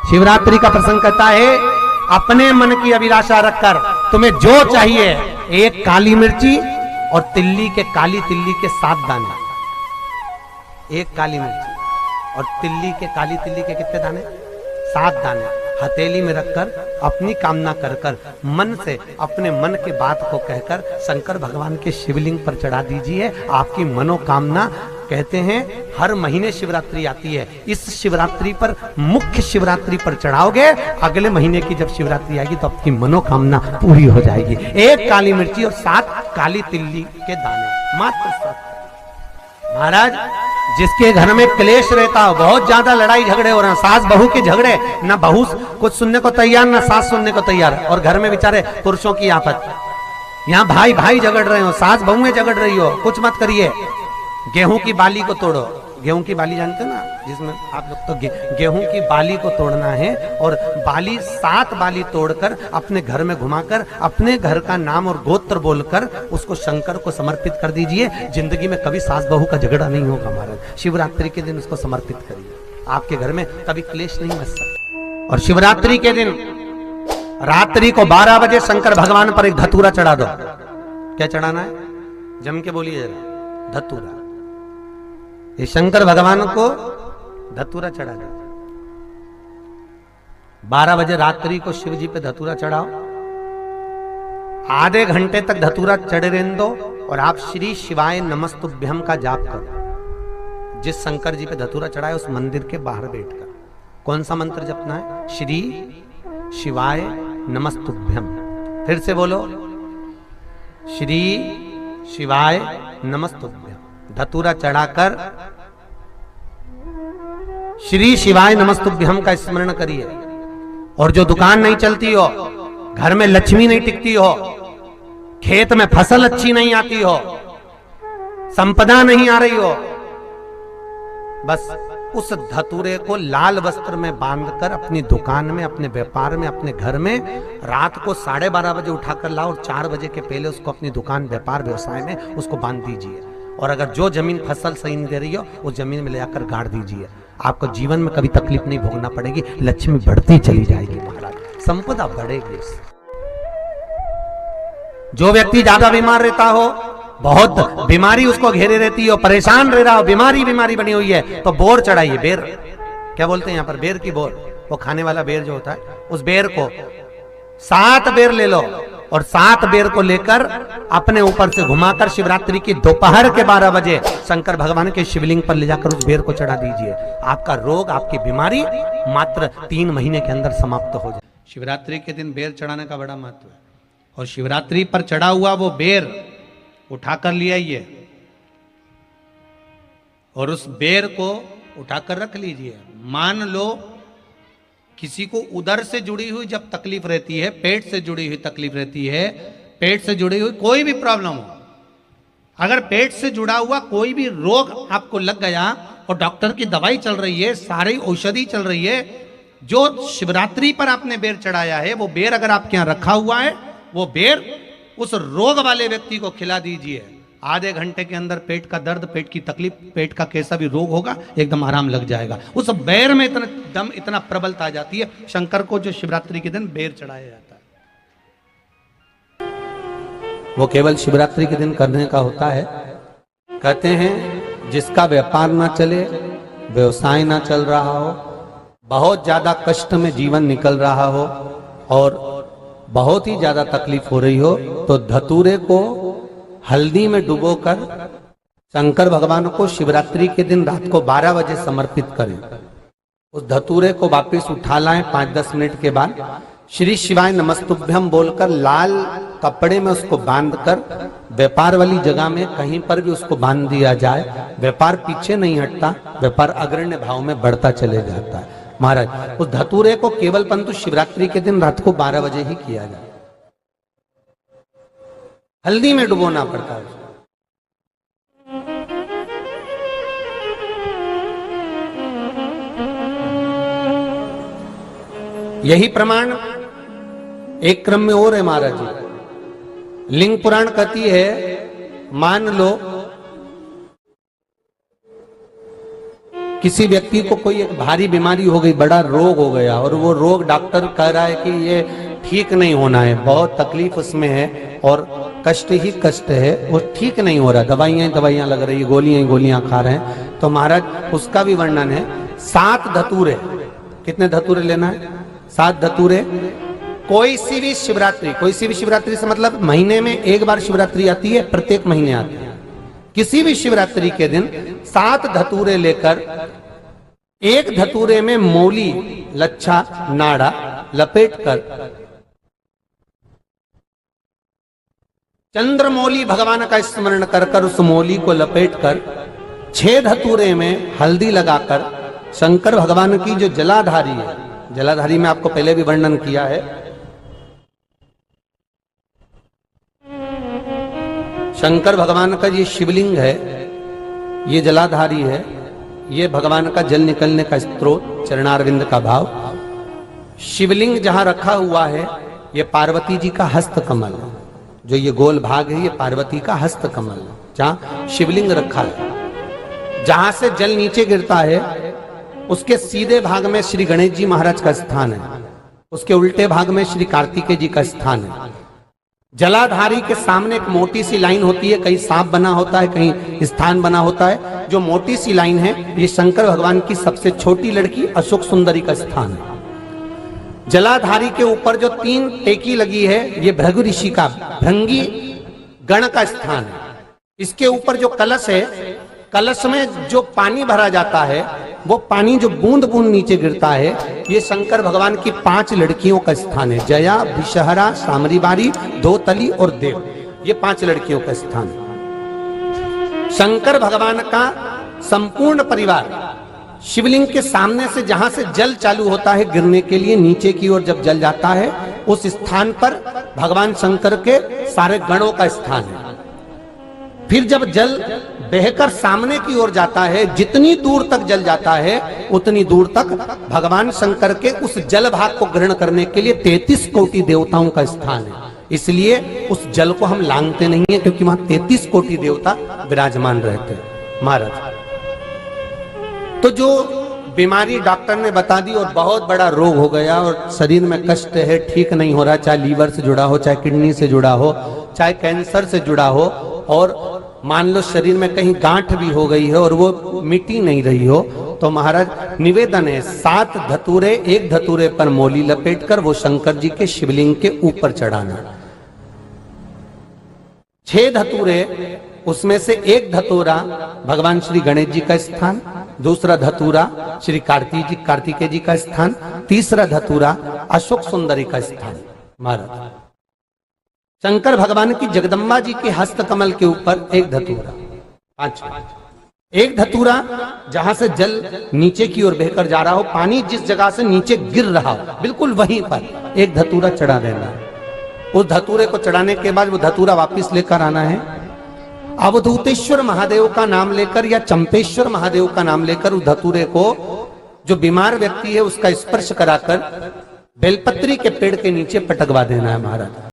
शिवरात्रि का प्रसंग कहता है, अपने मन की अभिलाषा रखकर तुम्हें जो चाहिए, एक काली मिर्ची और काली तिल्ली के 7 दाने। एक काली मिर्ची और काली तिल्ली के कितने दाने? 7 दाने हथेली में रखकर अपनी कामना कर कर मन से अपने मन की बात को कहकर शंकर भगवान के शिवलिंग पर चढ़ा दीजिए। आपकी मनोकामना, कहते हैं हर महीने शिवरात्रि आती है, इस शिवरात्रि पर, मुख्य शिवरात्रि पर चढ़ाओगे, अगले महीने की जब शिवरात्रि आएगी तो आपकी मनोकामना पूरी हो जाएगी। एक काली मिर्ची और 7 काली तिल्ली के दाने, मात्र 7। महाराज, जिसके घर में क्लेश रहता हो, बहुत ज्यादा लड़ाई झगड़े हो रहे हैं, सास बहू के झगड़े, ना बहू कुछ सुनने को तैयार ना सास सुनने को तैयार, और घर में बेचारे पुरुषों की आफत, यहाँ भाई भाई झगड़ रहे हो, सास बहुएं झगड़ रही हो, कुछ मत करिए। गेहूं की बाली को तोड़ो। गेहूं की बाली जानते हो ना, जिसमें आप लोग तो गेहूं की बाली को तोड़ना है, और बाली 7 बाली तोड़कर अपने घर में घुमाकर अपने घर का नाम और गोत्र बोलकर उसको शंकर को समर्पित कर दीजिए। जिंदगी में कभी सास बहू का झगड़ा नहीं होगा महाराज। शिवरात्रि के दिन उसको समर्पित करिए, आपके घर में कभी क्लेश नहीं बच सकता। और शिवरात्रि के दिन रात्रि को 12 बजे शंकर भगवान पर एक धतूरा चढ़ा दो। क्या चढ़ाना है? जम के बोलिए जरा। धतूरा। ये शंकर भगवान को धतूरा चढ़ा दो। 12 बजे रात्रि को शिव जी पे धतूरा चढ़ाओ, आधे घंटे तक धतूरा चढ़े रहने दो, और आप श्री शिवाय नमस्तुभ्यम का जाप करो। जिस शंकर जी पे धतूरा चढ़ाए उस मंदिर के बाहर बैठकर कौन सा मंत्र जपना है? श्री शिवाय नमस्तुभ्यम। फिर से बोलो, श्री शिवाय नमस्तुभ्यम। धतूरा चढ़ाकर श्री शिवाय नमस्तुभ्यम का स्मरण करिए। और जो दुकान नहीं चलती हो, घर में लक्ष्मी नहीं टिकती हो, खेत में फसल अच्छी नहीं आती हो, संपदा नहीं आ रही हो, बस उस धतूरे को लाल वस्त्र में बांधकर अपनी दुकान में, अपने व्यापार में, अपने घर में रात को 12:30 बजे उठाकर लाओ, और 4 बजे के पहले उसको अपनी दुकान, व्यापार, व्यवसाय में उसको बांध दीजिए। और अगर जो जमीन फसल सही नहीं दे रही हो, उस जमीन में ले जाकर गाड़ दीजिए। आपको जीवन में कभी तकलीफ नहीं भोगना पड़ेगी, लक्ष्मी बढ़ती चली जाएगी महाराज, संपदा बढ़ेगी। जो व्यक्ति ज्यादा बीमार रहता हो, बहुत बीमारी उसको घेरे रहती हो, परेशान रह रहा हो, बीमारी बनी हुई है, तो बोर चढ़ाइए। बेर, क्या बोलते हैं यहाँ पर? बेर की बोर, वो खाने वाला बेर जो होता है, उस बेर को 7 बेर ले लो, और 7 बेर को लेकर अपने ऊपर से घुमाकर शिवरात्रि की दोपहर के 12 बजे शंकर भगवान के शिवलिंग पर ले जाकर उस बेर को चढ़ा दीजिए। आपका रोग, आपकी बीमारी मात्र 3 महीने के अंदर समाप्त हो जाए। शिवरात्रि के दिन बेर चढ़ाने का बड़ा महत्व है। और शिवरात्रि पर चढ़ा हुआ वो बेर उठाकर ले आइए, और उस बेर को उठाकर रख लीजिए। मान लो किसी को उदर से जुड़ी हुई जब तकलीफ रहती है, पेट से जुड़ी हुई तकलीफ रहती है, पेट से जुड़ी हुई कोई भी प्रॉब्लम हो, अगर पेट से जुड़ा हुआ कोई भी रोग आपको लग गया और डॉक्टर की दवाई चल रही है, सारी औषधि चल रही है, जो शिवरात्रि पर आपने बेर चढ़ाया है, वो बेर अगर आपके यहां रखा हुआ है, वो बेर उस रोग वाले व्यक्ति को खिला दीजिए। आधे घंटे के अंदर पेट का दर्द, पेट की तकलीफ, पेट का कैसा भी रोग होगा, एकदम आराम लग जाएगा। उस बेर में इतना दम, इतना प्रबलता आ जाती है शंकर को, जो शिवरात्रि के दिन बेर चढ़ाया जाता है, वो केवल शिवरात्रि के दिन करने का होता है। कहते हैं जिसका व्यापार ना चले, व्यवसाय ना चल रहा हो, बहुत ज्यादा कष्ट में जीवन निकल रहा हो, और बहुत ही ज्यादा तकलीफ हो रही हो, तो धतूरे को हल्दी में डुबोकर शंकर भगवान को शिवरात्रि के दिन रात को 12 बजे समर्पित करें। उस धतूरे को वापस उठा लाएं 5-10 मिनट के बाद, श्री शिवाय नमस्तुभ्यम बोलकर लाल कपड़े में उसको बांधकर व्यापार वाली जगह में कहीं पर भी उसको बांध दिया जाए। व्यापार पीछे नहीं हटता, व्यापार अग्रण्य भाव में बढ़ता चले जाता है। महाराज, उस धतूरे को केवल परंतु शिवरात्रि के दिन रात को 12 बजे ही किया जाए, हल्दी में डुबोना पड़ता है। यही प्रमाण एक क्रम में और है महाराज जी। लिंग पुराण कहती है, मान लो किसी व्यक्ति को कोई एक भारी बीमारी हो गई, बड़ा रोग हो गया, और वो रोग डॉक्टर कह रहा है कि ये ठीक नहीं होना है, बहुत तकलीफ उसमें है और कष्ट ही कष्ट है, वो ठीक नहीं हो रहा, दवाइयां लग रही है, गोलियां खा रहे हैं। तो महाराज उसका भी वर्णन है। 7 धतूरे, कितने धतूरे लेना है? 7 धतूरे। कोई सी भी शिवरात्रि से मतलब महीने में एक बार शिवरात्रि आती है, प्रत्येक महीने आती है। किसी भी शिवरात्रि के दिन 7 धतूरे लेकर, एक धतूरे में मौली, लच्छा, नाड़ा लपेटकर चंद्रमौली भगवान का स्मरण कर उस मौली को लपेटकर 6 धतूरे में हल्दी लगाकर शंकर भगवान की जो जलाधारी है, जलाधारी में आपको पहले भी वर्णन किया है, शंकर भगवान का ये शिवलिंग है, ये जलाधारी है, ये भगवान का जल निकलने का स्रोत, चरणारविंद का भाव। शिवलिंग जहां रखा हुआ है, ये पार्वती जी का हस्त कमल है, जो ये गोल भाग है ये पार्वती का हस्त कमल है, जहां शिवलिंग रखा है। जहां से जल नीचे गिरता है उसके सीधे भाग में श्री गणेश जी महाराज का स्थान है, उसके उल्टे भाग में श्री कार्तिकेय जी का स्थान है। जलाधारी के सामने एक मोटी सी लाइन होती है, कहीं सांप बना होता है, कहीं स्थान बना होता है। जो मोटी सी लाइन है ये शंकर भगवान की सबसे छोटी लड़की अशोक सुंदरी का स्थान है। जलाधारी के ऊपर जो 3 टेकी लगी है ये भृगु ऋषि का, भृंगी गण का स्थान है। इसके ऊपर जो कलश है, कलश में जो पानी भरा जाता है वो पानी जो बूंद बूंद नीचे गिरता है, ये शंकर भगवान की 5 लड़कियों का स्थान है। जया, विषहरा, सामरीबारी, धोतली और देव, ये 5 लड़कियों का स्थान है। शंकर भगवान का संपूर्ण परिवार शिवलिंग के सामने से, जहां से जल चालू होता है गिरने के लिए नीचे की ओर जब जल जाता है, उस स्थान पर भगवान शंकर के सारे गणों का स्थान है। फिर जब जल बहकर सामने की ओर जाता है, जितनी दूर तक जल जाता है उतनी दूर तक भगवान शंकर के उस जल भाग को ग्रहण करने के लिए 33 कोटि देवताओं का स्थान है। इसलिए उस जल को हम लांघते नहीं है, क्योंकि वहां 33 कोटि देवता विराजमान रहते हैं महाराज। तो जो बीमारी डॉक्टर ने बता दी और बहुत बड़ा रोग हो गया और शरीर में कष्ट है, ठीक नहीं हो रहा, चाहे लीवर से जुड़ा हो, चाहे किडनी से जुड़ा हो, चाहे कैंसर से जुड़ा हो, और मान लो शरीर में कहीं गांठ भी हो गई है और वो मिटी नहीं रही हो, तो महाराज निवेदन है 7 धतूरे, एक धतूरे पर मौली लपेटकर वो शंकर जी के शिवलिंग के ऊपर चढ़ाना। 6 धतूरे, उसमें से एक धतूरा भगवान श्री गणेश जी का स्थान, दूसरा धतूरा श्री कार्तिकेय जी का स्थान, तीसरा धतूरा अशोक सुंदरी का स्थान। महाराज शंकर भगवान की जगदम्बा जी के हस्त कमल के ऊपर एक धतूरा, 5, एक धतूरा जहां से जल नीचे की ओर बहकर जा रहा हो, पानी जिस जगह से नीचे गिर रहा हो बिल्कुल वहीं पर एक धतूरा चढ़ा देना है। उस धतूरे को चढ़ाने के बाद वो धतूरा वापस लेकर आना है, अवधूतेश्वर महादेव का नाम लेकर या चंपेश्वर महादेव का नाम लेकर उस धतूरे को, जो बीमार व्यक्ति है उसका स्पर्श कराकर बेलपत्री के पेड़ के नीचे पटकवा देना है महाराज।